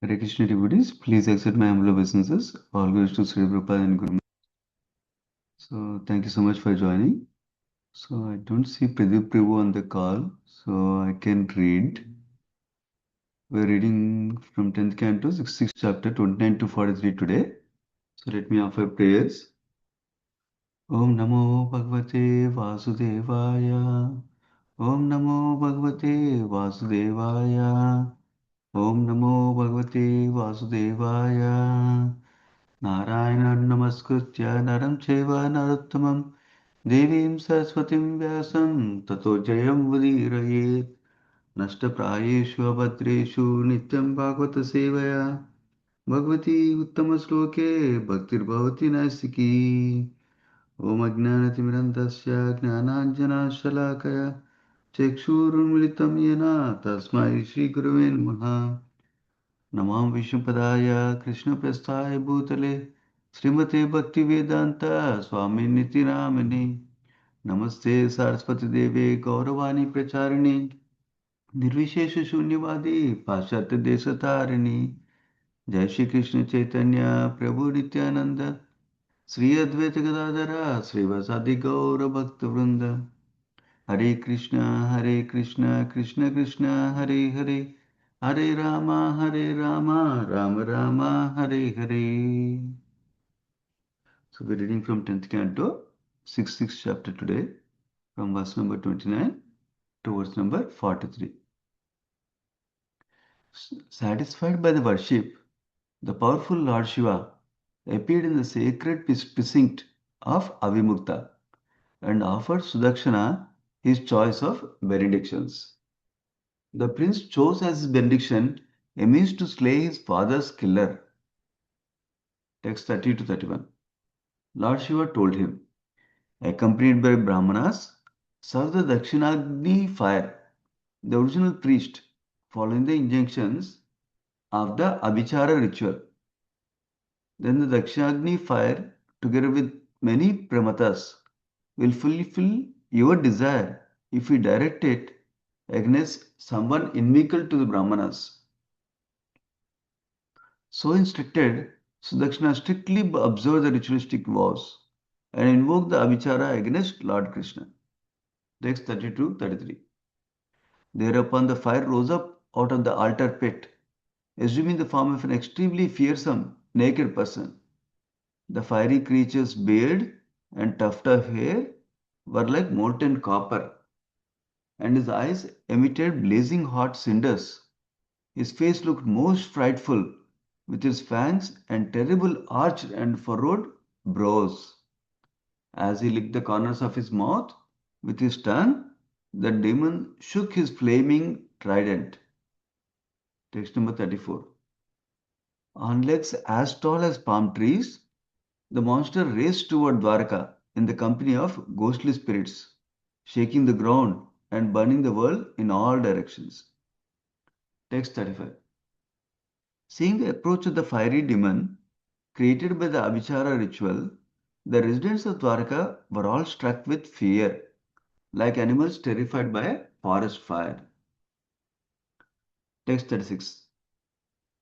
Hare Krishna devotees, please accept my humble obeisances. All goes to Sri Prabhupada and Guru. So, thank you so much for joining. So, I don't see Pradeep Prabhu on the call, so I can read. We're reading from 10th canto, 66th chapter, 29 to 43 today. So, let me offer prayers. Om Namo Bhagavate Vasudevaya. Om Namo Bhagavate Vasudevaya. Om Namo Bhagavate Vasudevaya. नारायणं नमस्कृत्य नरं चैव नरोत्तमं देवीं सरस्वतीं व्यासं ततो जयमुदीरयेत् नष्टप्रायेषु अभद्रेषु नित्यं भागवतसेवया भगवती उत्तमश्लोके भक्तिर्भवति नैष्टिकी ॐ अज्ञानतिमिरन्तस्य ज्ञानाञ्जनशलाकया चक्षुरुन्मिलितं येन तस्मै श्रीगुरुवे नमः नमां विष्णुपदाय कृष्णप्रस्थाय भूतले श्रीमते भक्तिवेदान्त स्वामिनिति नामिने नमस्ते सरस्वतीदेवे गौरवाणी प्रचारिणे निर्विशेषशून्यवादी पाश्चात्यदेशतारिणी जय श्री कृष्ण चैतन्य प्रभु नित्यानंद श्री अद्वैत गदाधर श्रीवासादि गौर भक्तवृंद हरे Krishna Krishna Krishna Hare Hare Hare Ram Ram Hare Hare. So we're reading from 10th canto, 66th chapter today, from verse number 29 to verse number 43. Satisfied by the worship, the powerful Lord Shiva appeared in the sacred precinct of Avimukta and offered Sudakshana his choice of benedictions. The prince chose as his benediction a means to slay his father's killer. Text 30 to 31. Lord Shiva told him, accompanied by Brahmanas, serve the Dakshinagni fire, the original priest, following the injunctions of the Abhichara ritual. Then the Dakshinagni fire, together with many pramatas, will fulfill your desire if you direct it against someone inimical to the Brahmanas. So instructed, Sudakshina strictly observed the ritualistic vows and invoked the Abhichara against Lord Krishna. Text 32-33. Thereupon the fire rose up out of the altar pit, assuming the form of an extremely fearsome, naked person. The fiery creature's beard and tuft of hair were like molten copper, and his eyes emitted blazing hot cinders. His face looked most frightful, with his fangs and terrible arched and furrowed brows. As he licked the corners of his mouth with his tongue, the demon shook his flaming trident. Text number 34. On legs as tall as palm trees, the monster raced toward Dwarka in the company of ghostly spirits, shaking the ground and burning the world in all directions. Text 35. Seeing the approach of the fiery demon created by the Abhichara ritual, the residents of Dwarka were all struck with fear, like animals terrified by a forest fire. Text 36.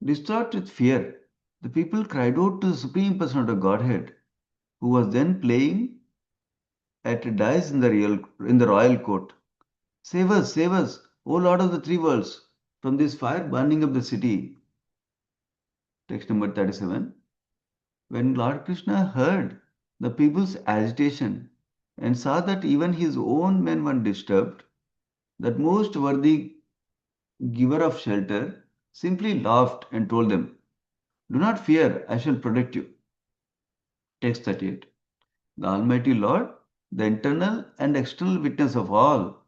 Distraught with fear, the people cried out to the Supreme Personality of Godhead, who was then playing at dice in the royal court. Save us, O Lord of the three worlds, from this fire burning up the city. Text number 37. When Lord Krishna heard the people's agitation and saw that even his own men were disturbed, that most worthy giver of shelter simply laughed and told them, do not fear, I shall protect you. Text 38. The Almighty Lord, the internal and external witness of all,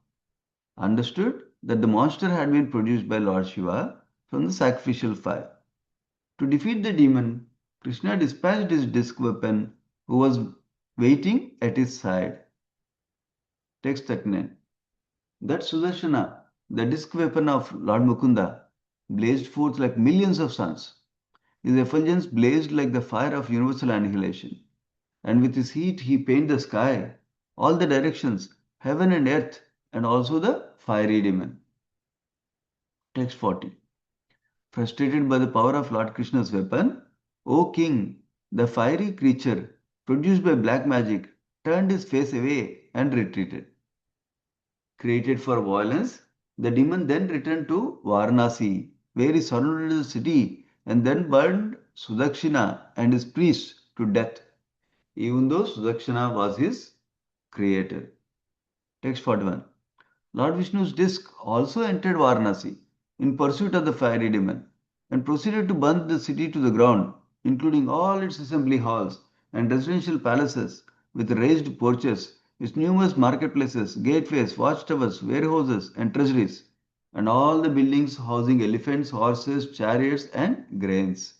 understood that the monster had been produced by Lord Shiva from the sacrificial fire. To defeat the demon, Krishna dispatched his disc weapon, who was waiting at his side. Text 39. That Sudarshana, the disc weapon of Lord Mukunda, blazed forth like millions of suns. His effulgence blazed like the fire of universal annihilation. And with his heat he painted the sky, all the directions, heaven and earth, and also the fiery demon. Text 40. Frustrated by the power of Lord Krishna's weapon, O king, the fiery creature produced by black magic turned his face away and retreated. Created for violence, the demon then returned to Varanasi, where he surrounded the city and then burned Sudakshina and his priests to death, even though Sudakshina was his creator. Text 41. Lord Vishnu's disk also entered Varanasi in pursuit of the fiery demon and proceeded to burn the city to the ground, including all its assembly halls and residential palaces with raised porches, its numerous marketplaces, gateways, watchtowers, warehouses, and treasuries, and all the buildings housing elephants, horses, chariots, and grains.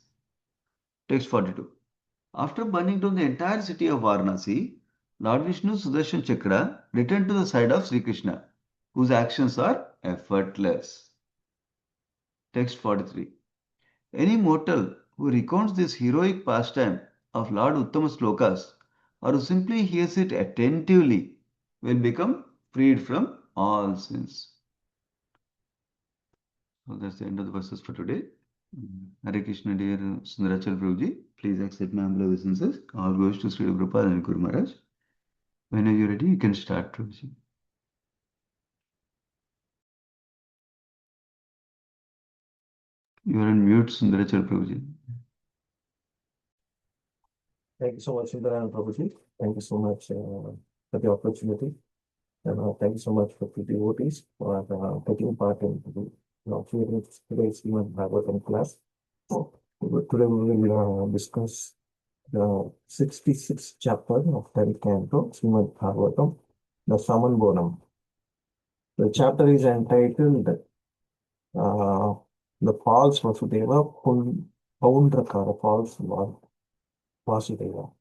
Text 42. After burning down the entire city of Varanasi, Lord Vishnu's Sudarshan Chakra returned to the side of Sri Krishna, whose actions are effortless. Text 43. Any mortal who recounts this heroic pastime of Lord Uttama Slokas or who simply hears it attentively will become freed from all sins. So that's the end of the verses for today. Hare Krishna, dear Sundaracala Prabhuji, please accept my humble obeisances. All goes to Sri Prabhupada and Guru Maharaj. Whenever you're ready, you can start, Prabhuji. You are on mute, Sundarachala Prabhuji. Thank you so much, Sundaracala Prabhuji. Thank you so much for the opportunity. And thank you so much for the devotees for taking part in today's Srimad Bhagavatam class. Today we will discuss the 66th chapter of 10th canto, Srimad Bhagavatam, the Saman Bonam. The chapter is entitled The False Vasudeva Paundraka, the False Vasudeva.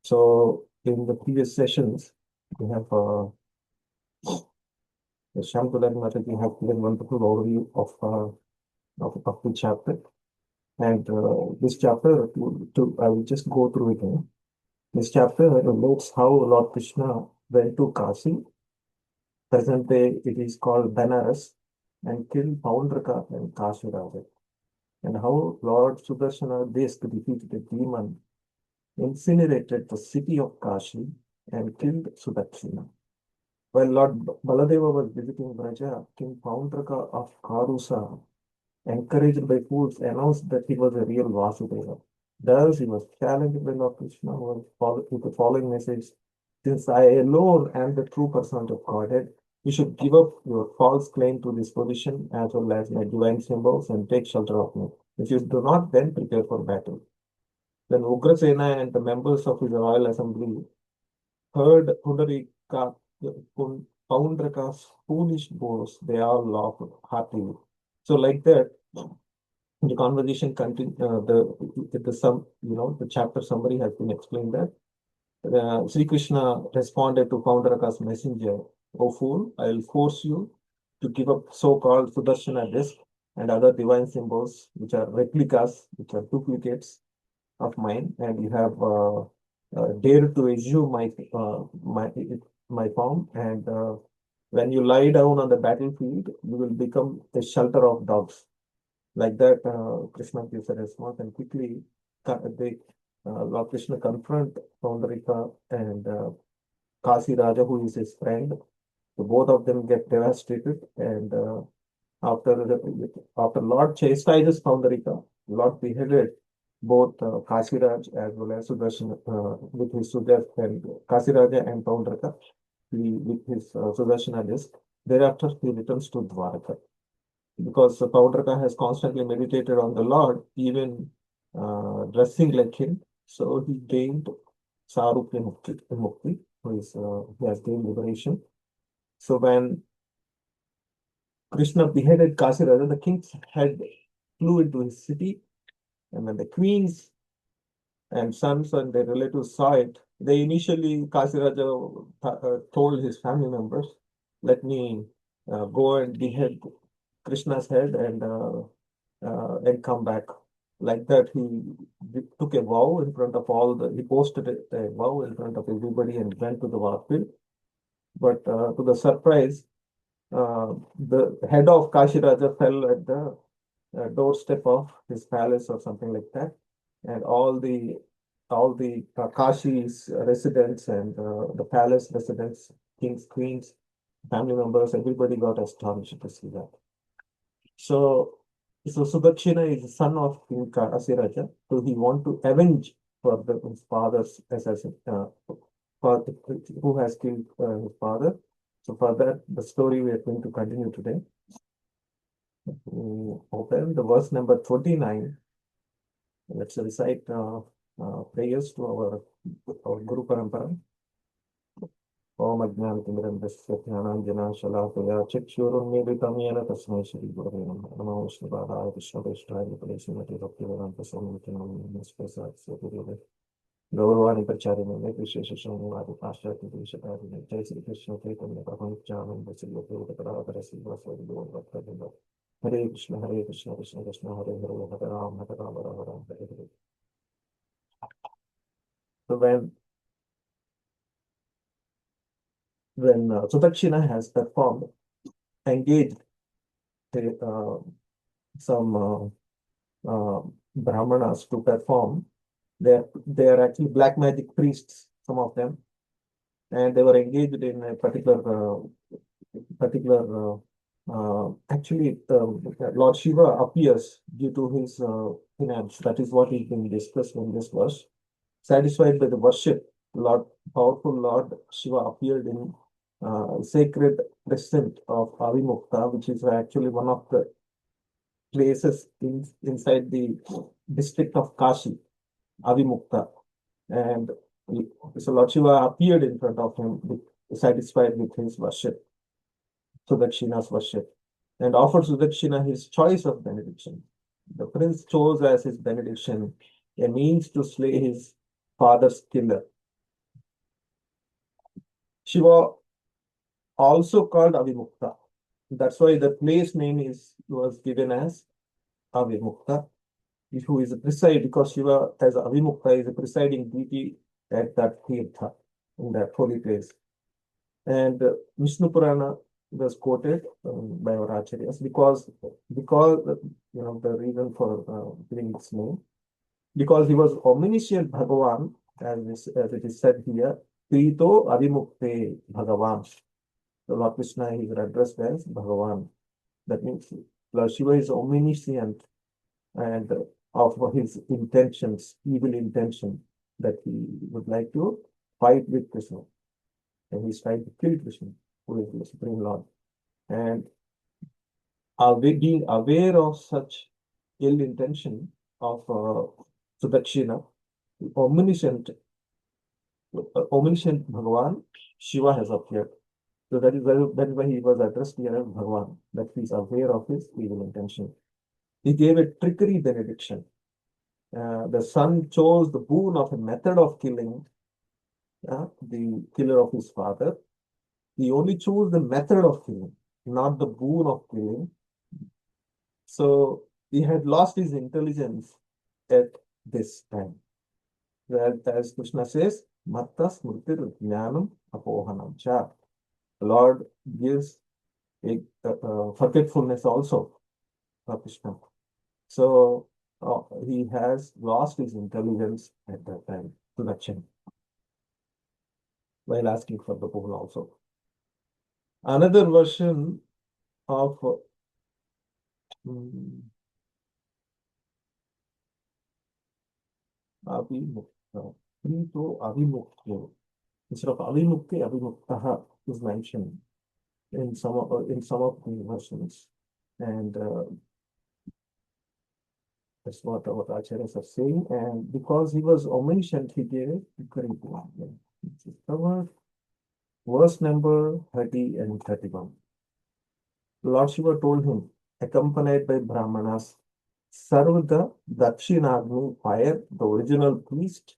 So in the previous sessions, we have Shamkulari Mataji have given wonderful overview of the chapter. And this chapter, I will just go through it again. This chapter relates how Lord Krishna went to Kasi. Present day it is called Benares, and killed Paundraka and Kashiraja. And how Lord Sudarshana Desk defeated the demon, incinerated the city of Kashi, and killed Sudakshina. While Lord Baladeva was visiting Braja, King Paundraka of Karusa, encouraged by fools, announced that he was a real Vasudeva. Thus, he was challenged by Lord Krishna with the following message: Since I alone am the true person of Godhead, you should give up your false claim to this position as well as my divine symbols and take shelter of me. If you do not, then prepare for battle. Then Ugrasena and the members of his royal assembly heard Paundraka's foolish boast. They all laughed heartily. So, like that, the conversation continued. The chapter summary has been explained that Sri Krishna responded to Paundraka's messenger, "O fool, I will force you to give up so-called Sudarshana disk and other divine symbols, which are replicas, which are duplicates of mine, and you have dared to assume my form. And when you lie down on the battlefield, you will become the shelter of dogs." Like that, Krishna gives a response, and quickly Lord Krishna confront Paundarika and Kasi Raja, who is his friend. So both of them get devastated, and after Lord chastises Paundarika, Lord beheaded both Kasiraj as well as Sudarshan with his Sudarshan and Kasiraja and Paundraka with his Sudarshana disk. Thereafter, he returns to Dwaraka because Paundraka has constantly meditated on the Lord, even dressing like him. So he gained Sarupya Mukti, he has gained liberation. So when Krishna beheaded Kasiraja, the king's head flew into his city, and when the queens and sons and their relatives saw it, they initially, Kasiraja told his family members, "Let me go and behead Krishna's head and come back." Like that, he took a vow in front of he posted a vow in front of everybody and went to the battlefield. But to the surprise, the head of Kashiraja fell at the doorstep of his palace or something like that, and all the Kashi's residents and the palace residents, kings, queens, family members, everybody got astonished to see that. So, so Sudakshina is the son of King Asiraja, so he want to avenge for his father's assassin, father, who has killed his father. So for that, the story we are going to continue today. Open the verse number 29. Let's recite prayers to our Guru Parampara. ओम अज्ञानतिमिरन्धस्य ज्ञानाञ्जनाशलाकया चक्षुरुन्मीलितं येन तस्मै श्रीगुरवे नमः नमो विष्णुपादाय कृष्णप्रेष्ठाय भूतले भक्तिवेदान्तस्वामिनिधिं नमः गौरवाणी प्रचारिणे विशेषशून्यवादि पाश्चात्यदेशकारिणे जय श्री कृष्ण चैतन्य प्रभु नित्यानंद श्री अद्वैतगदाधर श्रीवासादि गौरभक्तवृंद हरे Krishna Krishna Krishna Hare Hare Ram Hare Hare. So when Sudakshina has performed, engaged uh, some brahmanas to perform, they are actually black magic priests, some of them, and they were engaged in a particular actually Lord Shiva appears due to his finance. That is what is being discussed in this verse. Satisfied by the worship, powerful Lord Shiva appeared in sacred descent of Avimukta, which is actually one of the places inside the district of Kashi, Avimukta. And so Lord Shiva appeared in front of him, satisfied with his worship, Sudakshina's worship, and offered Sudakshina his choice of benediction. The prince chose as his benediction a means to slay his father's killer. Shiva also called Avimukta. That's why the place name was given as Avimukta, who is a presiding, because Shiva as Avimukta is a presiding deity at that Tirtha, in that holy place. And Vishnu Purana was quoted by our acharyas because the reason for giving this name, because he was omniscient Bhagavan, as it is said here, Prito Avimukte Bhagavan. So Lord Krishna is addressed as Bhagavan. That means Lord Shiva is omniscient and of his intentions, evil intention, that he would like to fight with Krishna. And he's trying to kill Krishna, who is the Supreme Lord. And being aware of such ill intention of Sudakshina, omniscient Bhagavan, Shiva has appeared. So that is why he was addressed here as Bhagavan, that he is aware of his evil intention. He gave a trickery benediction. The son chose the boon of a method of killing the killer of his father. He only chose the method of killing, not the boon of killing. So he had lost his intelligence at this time. As Krishna says, Matta Smritir Jnanam Apohanam Cha. The Lord gives a forgetfulness also for Krishna. So he has lost his intelligence at that time, Sudakshina, while asking for the boon also. Another version of Avimukta, Prito Avimukta. Instead of Avimukti, Avimuktaha is mentioned in some of the versions, and that's what our acharyas are saying. And because he was omniscient, he gave a correct one. Covered verse number 30 and 31. Lord Shiva told him, accompanied by Brahmanas, serve the Dakshinagni fire, the original priest,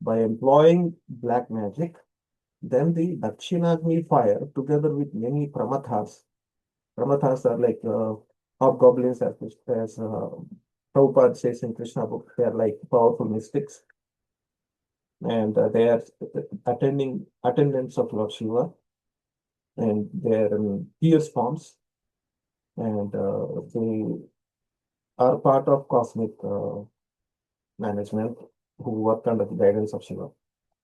by employing black magic. Then the Dakshinagni fire, together with many pramathas. Pramathas are like hobgoblins, as Prabhupada says in Krishna book. They are like powerful mystics, and they are attendants of Lord Shiva, and they are in fierce forms, and are part of cosmic management who work under the guidance of Shiva.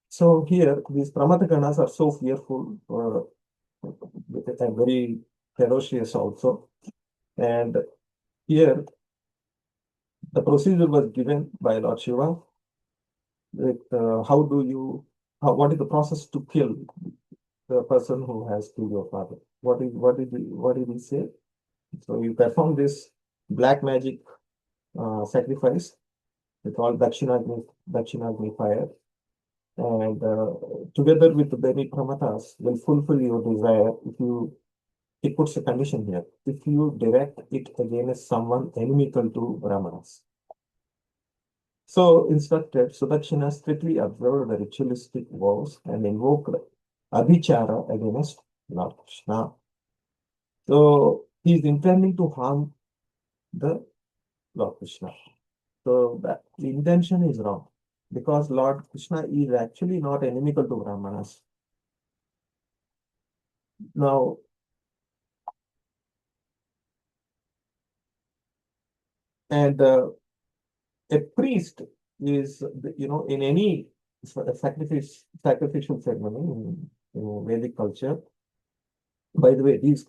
So here, these Pramataganas are so fearful, very ferocious also. And here, the procedure was given by Lord Shiva with what is the process to kill the person who has killed your father? What did he say? So you perform this black magic sacrifice with all Dakshinagni fire, and together with the Beni Pramatas will fulfill your desire if you. It puts a condition here. If you direct it against someone inimical to Brahmanas. So instructed, Sudakshina strictly observed the ritualistic vows and invoked Abhichara against Lord Krishna. So he is intending to harm the Lord Krishna. So that the intention is wrong because Lord Krishna is actually not inimical to Brahmanas. Now, and a priest is, in any sacrificial ceremony in Vedic culture. By the way, these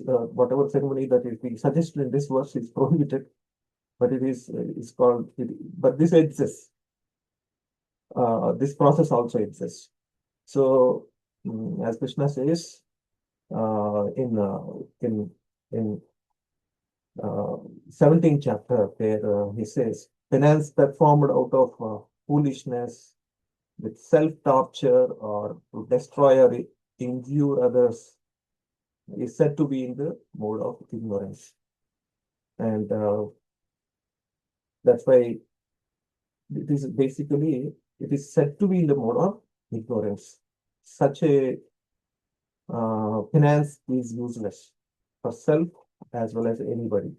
whatever ceremony that is being suggested in this verse is prohibited, but it is called. But this exists. This process also exists. So, as Krishna says in 17th chapter, where he says, penance performed out of foolishness, with self-torture, or to destroy or injure others, is said to be in the mode of ignorance. And that's why it is said to be in the mode of ignorance. Such a penance is useless for self as well as anybody.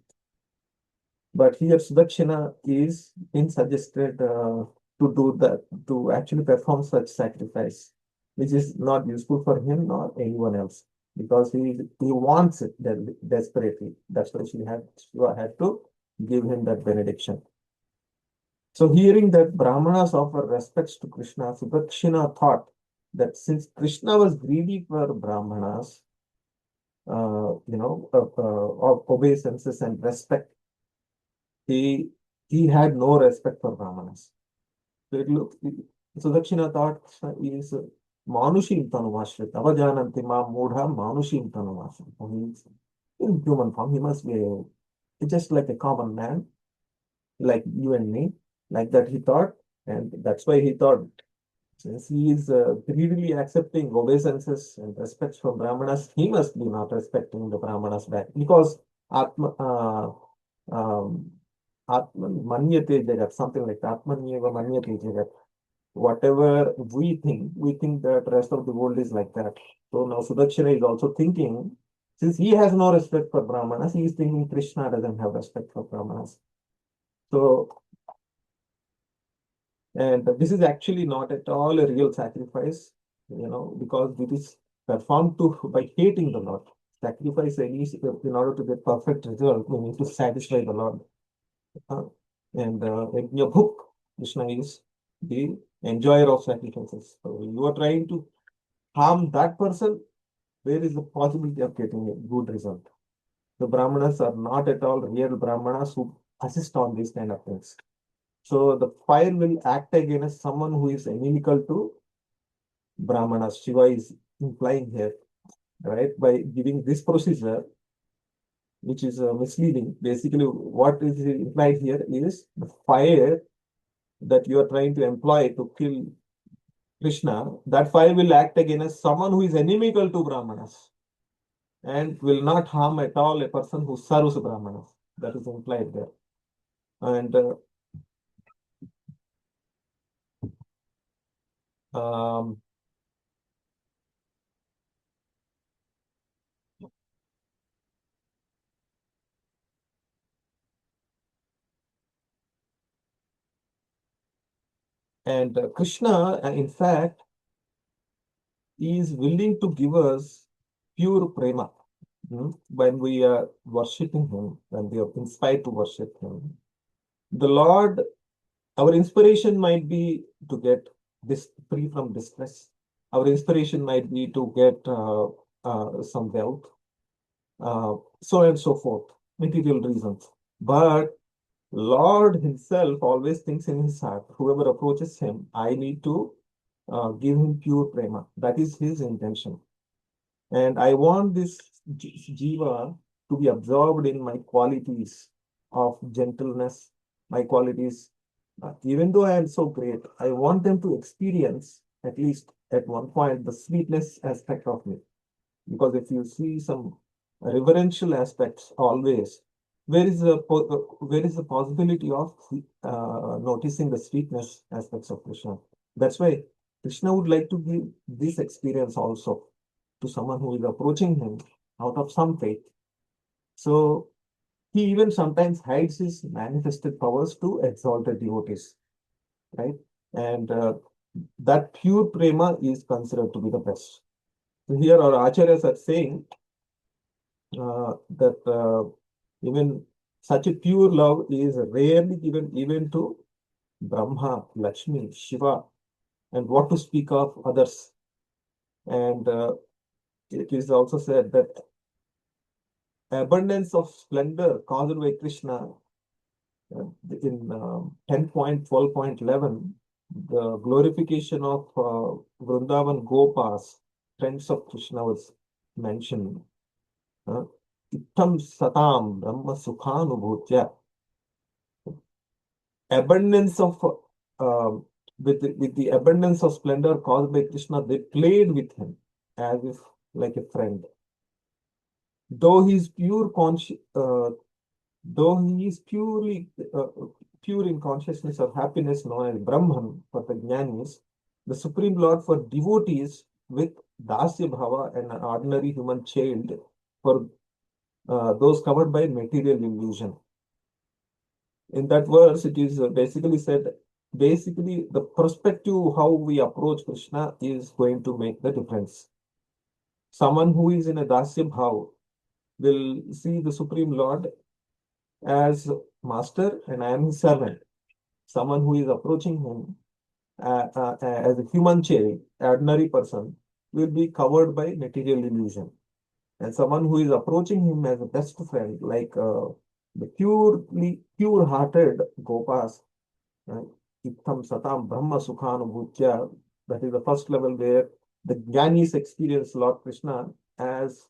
But here Sudakshina is being suggested to do that, to actually perform such sacrifice, which is not useful for him nor anyone else, because he wants it desperately. That's why Shiva had to give him that benediction. So hearing that Brahmanas offer respects to Krishna, Sudakshina thought that since Krishna was greedy for Brahmanas, of obeisances and respect, he had no respect for Brahmanas. So Sudakshina thought he is Manushim Tanumashrit, Avajananti Ma Mudha Manushim Tanumashrit. He is in human form, he must be just like a common man, like you and me, like that he thought, and that's why he thought, since he is greedily accepting obeisances and respects from Brahmanas, he must be not respecting the Brahmanas back, because Atma, Atman Manyate Jagat, something like Atmanyeva Manyate Jagat. Whatever we think that rest of the world is like that. So now Sudakshina is also thinking, since he has no respect for Brahmanas, he is thinking Krishna doesn't have respect for Brahmanas. So, and this is actually not at all a real sacrifice, because it is performed by hating the Lord. Sacrifice in order to get perfect result, we need to satisfy the Lord. And in your book, Krishna is the enjoyer of sacrifices. So you are trying to harm that person, where is the possibility of getting a good result? The Brahmanas are not at all real Brahmanas who assist on these kind of things. So the fire will act against someone who is inimical to Brahmanas. Shiva is implying here, right? By giving this procedure, which is misleading. Basically, what is implied here is the fire that you are trying to employ to kill Krishna, that fire will act against someone who is inimical to Brahmanas and will not harm at all a person who serves Brahmanas. That is implied there. And um, Krishna, in fact, is willing to give us pure prema. when we are worshipping Him, when we are inspired to worship Him, the Lord, our inspiration might be to get this free from distress. Our inspiration might be to get some wealth, so and so forth, material reasons. But Lord Himself always thinks in His heart, whoever approaches Him, I need to give him pure prema. That is His intention. And I want this jiva to be absorbed in my qualities of gentleness, my qualities. Even though I am so great, I want them to experience, at least at one point, the sweetness aspect of me. Because if you see some reverential aspects always, where is the possibility of noticing the sweetness aspects of Krishna? That's why Krishna would like to give this experience also to someone who is approaching him out of some faith. So he even sometimes hides his manifested powers to exalted devotees, right? And that pure prema is considered to be the best. So here our acharyas are saying that even such a pure love is rarely given even to Brahma, Lakshmi, Shiva, and what to speak of others. And it is also said that abundance of splendor caused by Krishna in 10.12.11, the glorification of Vrindavan Gopas, friends of Krishna, was mentioned. Ittam satam brahma sukhanubhutya. Abundance of with the abundance of splendor caused by Krishna, they played with him as if like a friend. Though he is pure though he is pure in consciousness of happiness known as Brahman for the jnanis, the Supreme Lord for devotees with dasya bhava and an ordinary human child for those covered by material illusion. In that verse, it is basically said, basically the perspective how we approach Krishna is going to make the difference. Someone who is in a dasya bhava will see the Supreme Lord as master and I am his servant. Someone who is approaching him as a human child, ordinary person, will be covered by material illusion. And someone who is approaching him as a best friend, like the pure-hearted Gopas, Ittam Satam Brahma Sukhanubhutya, that is the first level where the Jnanis experience Lord Krishna as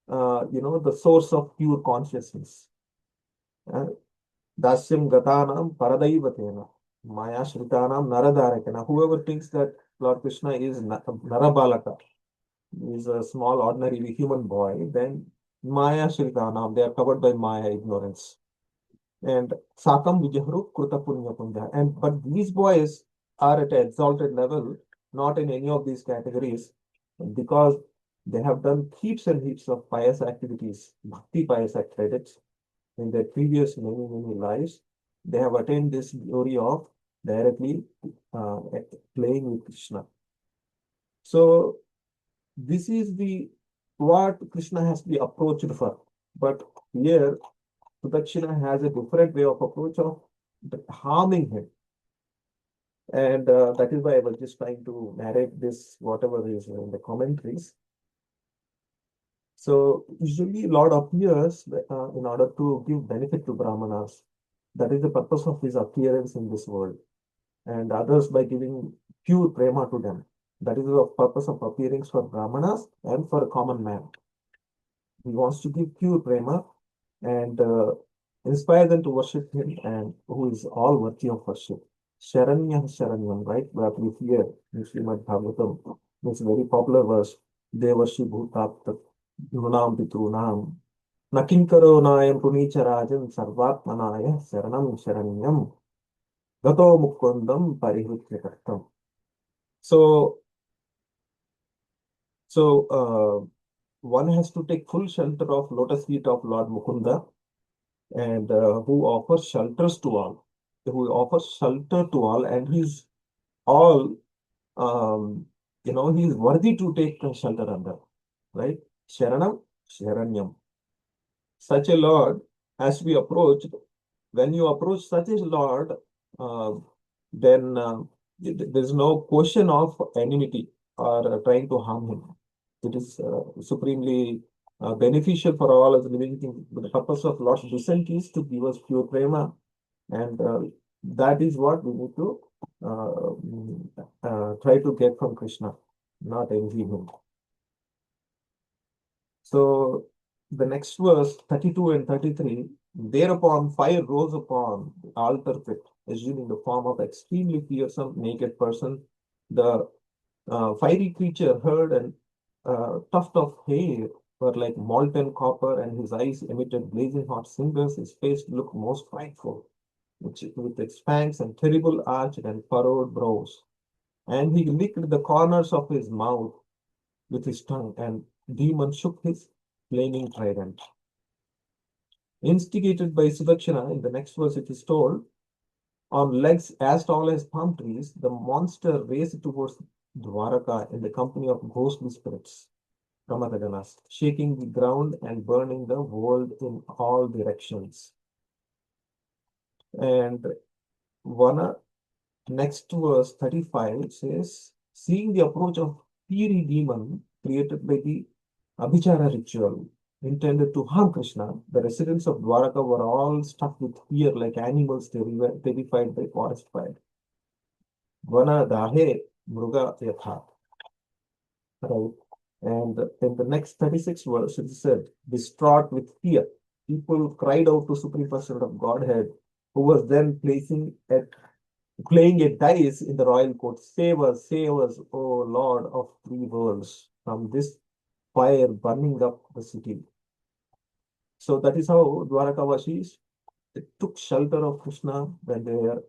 the source of pure consciousness. Dasyam Gatanam Paradaivatena, Maya Shritanam Naradarakena. Whoever thinks that Lord Krishna is Narabalaka, is a small, ordinary human boy, then Maya Shritanam, they are covered by Maya ignorance. And Sakam Vijahru Kruta Punya Punya. And but these boys are at an exalted level, not in any of these categories, because they have done heaps and heaps of pious activities, bhakti pious activities in their previous many lives. They have attained this glory of directly uh, playing with Krishna. So this is the what Krishna has to be approached for. But here, Sudakshina has a different way of approach of harming him. And that is why I was just trying to narrate this, whatever is in the commentaries. So usually Lord appears in order to give benefit to Brahmanas. That is the purpose of his appearance in this world. And others by giving pure prema to them. That is the purpose of appearing for Brahmanas and for a common man. He wants to give pure prema and inspire them to worship him and who is all worthy of worship. Sharanya Sharanyam, right? What we hear in Srimad Bhagavatam. It's a very popular verse. Devashi Bhutapta Nunam Pitrunam Nakinkaro Nayam Punicharajan Sarvatmanaya Sharanam Sharanyam Gato Mukundam Parihritya Kartam. So, one has to take full shelter of lotus feet of Lord Mukunda and who offers shelters to all, who offers shelter to all, and he's all, he's worthy to take shelter under, right? Sharanam, Sharanyam. such a Lord has to be approached. When you approach such a Lord, uh, then there's no question of enmity or trying to harm him. It is supremely beneficial for all as living things. The purpose of Lord's descent is to give us pure prema, and that is what we need to try to get from Krishna, not envy him. So the next verse, 32 and 33, thereupon fire rose upon the altar pit, assuming the form of extremely fearsome naked person. The fiery creature heard and tuft of hair were like molten copper, and his eyes emitted blazing hot cinders. His face looked most frightful, with its fangs and terrible arched and furrowed brows. And he licked the corners of his mouth with his tongue, and demon shook his flaming trident. Instigated by Sudakshana, in the next verse it is told, on legs as tall as palm trees, the monster raced towards Dwaraka in the company of ghostly spirits, Ramadaganas, shaking the ground and burning the world in all directions. And one next verse 35 says, seeing the approach of fiery demon created by the Abhichara ritual intended to harm Krishna, the residents of Dwaraka were all struck with fear like animals terrified by forest fire. Vana dahe mruga yatha. Right. And in the next 36 verse, it said, distraught with fear, people cried out to Supreme Personality of Godhead, who was then playing a dice in the royal court. Save us, O Lord of three worlds, from this fire burning up the city. So that is how Dwarakavashis took shelter of Krishna when there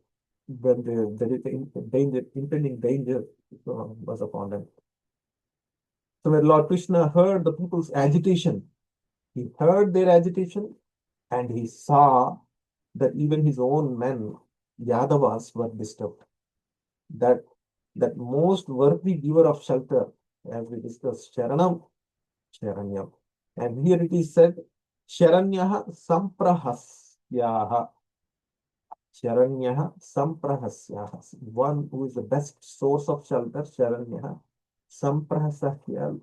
is danger, impending danger was upon them. So when Lord Krishna heard the people's agitation, he heard their agitation and he saw that even his own men, Yadavas, were disturbed. That most worthy giver of shelter, as we discussed, Sharanam, Sharanyam. And here it is said, Sharanyaha Samprahasyaha. Sharanyaha Samprahasyaha. One who is the best source of shelter, Sharanyaha Samprahasyaha.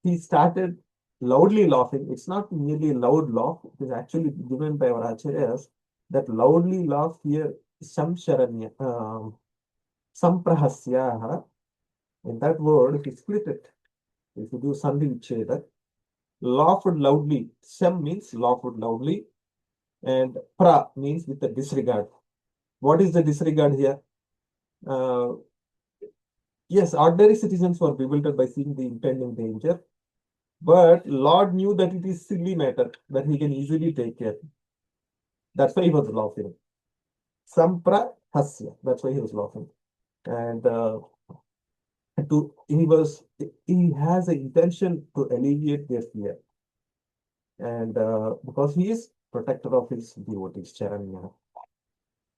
He started loudly laughing. It's not merely a loud laugh, it is actually given by our acharyas. That loudly laugh here, Samsharanya, Samprahasyaha. In that word, if you split it, if you do Sandhi Vicheda, laughed loudly. Sam means laughed loudly, and pra means with a disregard. What is the disregard here? Yes, ordinary citizens were bewildered by seeing the impending danger, but Lord knew that it is silly matter that he can easily take care. That's why he was laughing. Sampra hasya. That's why he was laughing, and he has an intention to alleviate their fear, and because he is protector of his devotees, Charanya.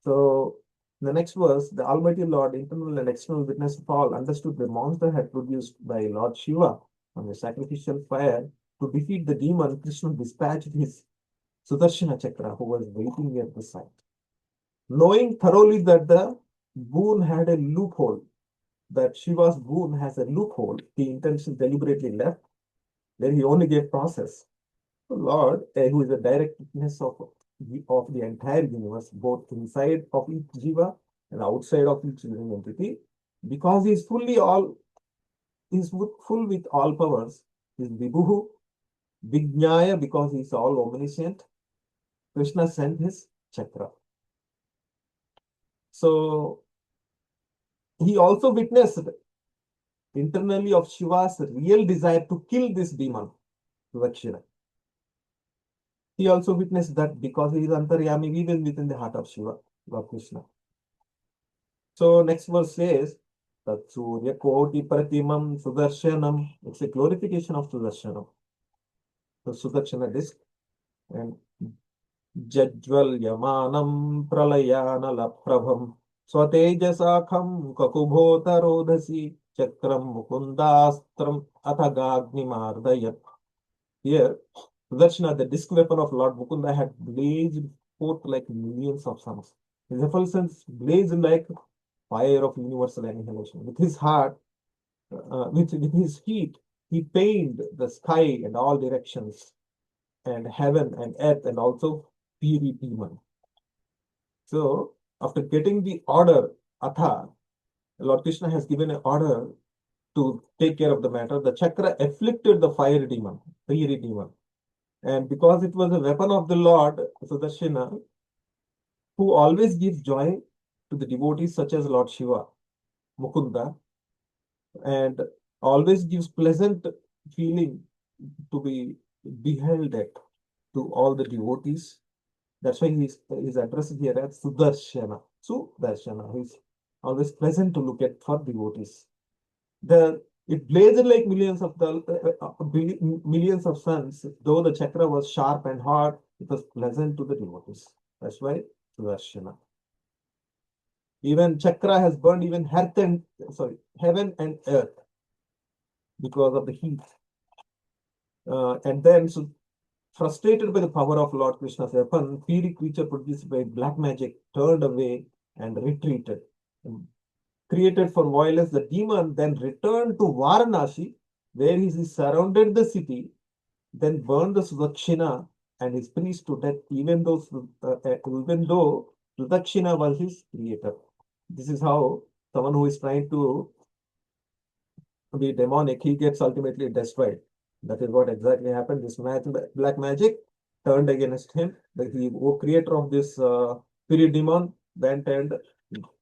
So the next verse, the Almighty Lord, internal and external witness of all, understood the monster had produced by Lord Shiva on the sacrificial fire. To defeat the demon, Krishna dispatched his Sudarshana Chakra, who was waiting at the site. Knowing thoroughly that the boon had a loophole, that Shiva's boon has a loophole, he intentionally deliberately left, where he only gave process. So Lord, who is the direct witness of the entire universe, both inside of each jiva and outside of each living entity, because he is full with all powers, is Vibhuhu, Vijnaya, because he is all omniscient. Krishna sent his chakra. So he also witnessed internally of Shiva's real desire to kill this demon, Vakshira. He also witnessed that because he is Antaryami even within the heart of Shiva, Lord Krishna. So next verse says, Tat Surya Koti Pratimam Sudarshanam. It's a glorification of Sudarshanam. The Sudarshana disc and Jajval Yamanam Pralayana Laprabham Swatejasakham Kakubhota Rodhasi Chakram Mukundastram Athagagni Mardayat. Here, Sudarshana, the disc weapon of Lord Mukunda, had blazed forth like millions of suns. His effulgence blazed like fire of universal annihilation. With his heart, with his feet, he pained the sky and all directions, and heaven and earth, and also fiery demon. So, after getting the order, Atha, Lord Krishna has given an order to take care of the matter. The chakra afflicted the fiery demon. And because it was a weapon of the Lord, Sudarshana, who always gives joy to the devotees such as Lord Shiva, Mukunda, and always gives pleasant feeling to be beheld at to all the devotees. That's why he's addressed here as Sudarshana. Sudarshana. He's always pleasant to look at for devotees. It blazed like millions of suns. Though the chakra was sharp and hard, it was pleasant to the devotees. That's why Sudarshana. Even chakra has burned even heaven and earth because of the heat. And then, so frustrated by the power of Lord Krishna's weapon, fiery creature produced by black magic turned away and retreated. And created for violence, the demon then returned to Varanasi, where he surrounded the city, then burned the Sudakshina and his priest to death, even though Sudakshina was his creator. This is how someone who is trying to be demonic, he gets ultimately destroyed. That is what exactly happened. This black magic turned against him. The creator of this spirit demon then turned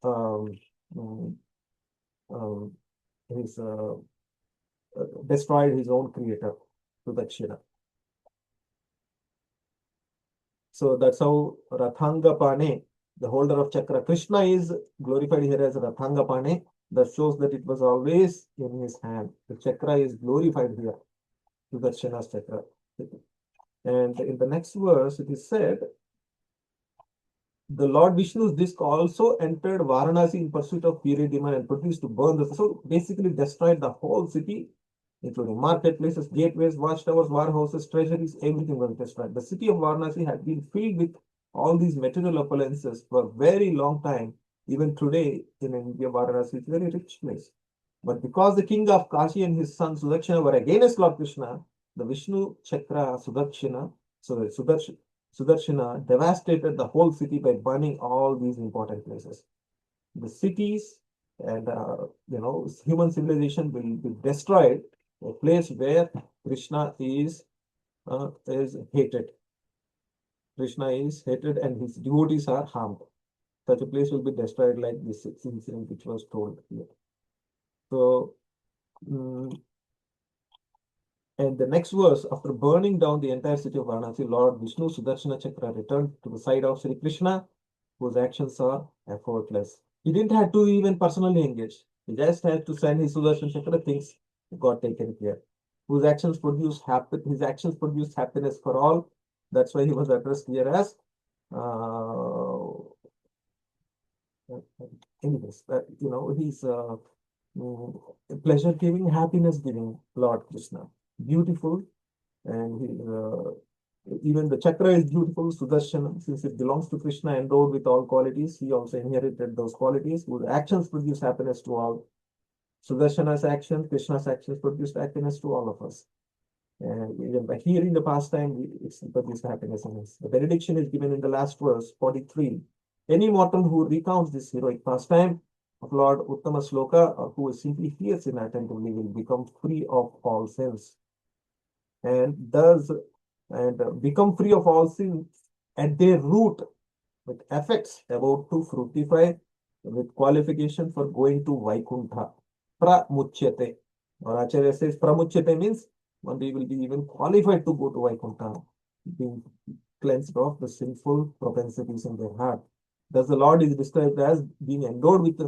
um, um, um, his destroyed his own creator, Sudakshina. So that's how Rathanga Pane, the holder of chakra, Krishna is glorified here as Rathanga Pane. That shows that it was always in his hand. The chakra is glorified here, Sudarshana's chakra. And in the next verse, it is said, the Lord Vishnu's disc also entered Varanasi in pursuit of fiery demon and produced to burn the. So basically destroyed the whole city, including marketplaces, gateways, watchtowers, warehouses, treasuries, everything was destroyed. The city of Varanasi had been filled with all these material appliances for a very long time. Even today in India, Varanasi is a very rich place. But because the king of Kashi and his son Sudakshina were against Lord Krishna, the Vishnu Chakra Sudarshana devastated the whole city by burning all these important places. The cities and human civilization will be destroyed. A place where Krishna is hated. Krishna is hated and his devotees are harmed. Such a place will be destroyed like this incident which was told here. So, and the next verse, after burning down the entire city of Varanasi, Lord Vishnu Sudarshana Chakra returned to the side of Sri Krishna, whose actions are effortless. He didn't have to even personally engage. He just had to send his Sudarshana Chakra, things got taken care. His actions produced happiness for all. That's why he was addressed here as anyways, he's pleasure giving, happiness giving Lord Krishna. Beautiful, and even the chakra is beautiful. Sudarshana, since it belongs to Krishna, endowed with all qualities, he also inherited those qualities. Whose actions produce happiness to all. Sudarshana's actions, Krishna's actions produced happiness to all of us. And even by hearing the pastime, it's produced happiness in us. The benediction is given in the last verse, 43. Any mortal who recounts this heroic pastime of Lord Uttama Sloka, or who simply hears it attentively, will become free of all sins. And become free of all sins at their root, with effects about to fructify, with qualification for going to Vaikuntha. Pramuchyate. Or Acharya says pramuchyate means one day will be even qualified to go to Vaikuntha, being cleansed of the sinful propensities in their heart. Thus the Lord is described as being endowed with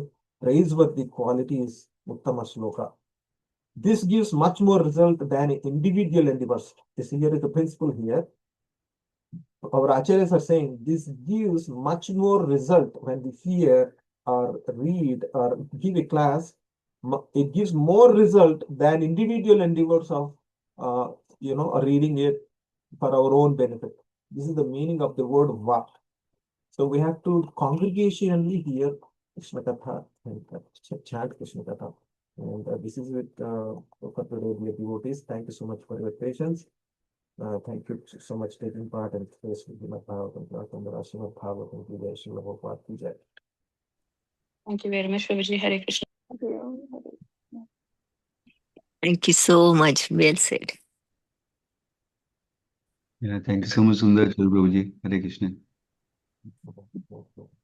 praiseworthy qualities, Uttama Shloka. This gives much more result than individual endeavors. Here is the principle here. Our acharyas are saying this gives much more result when we hear or read or give a class. It gives more result than individual endeavors of reading it, for our own benefit. This is the meaning of the word va. So we have to congregationally hear Krishna Katha and chant Krishna Katha. And this is with for today, dear devotees. Thank you so much for your patience. Thank you so much taking part in today's Srimad Bhagavatam, Srimad Bhagavatam, Ki Jai, Srila Prabhupada Ki Jai. Thank you very much, Prabhuji. Hare Krishna. Thank you so much. Well said. Yeah, thank you so much, Sundaracala Prabhuji. Hare Krishna. Okay.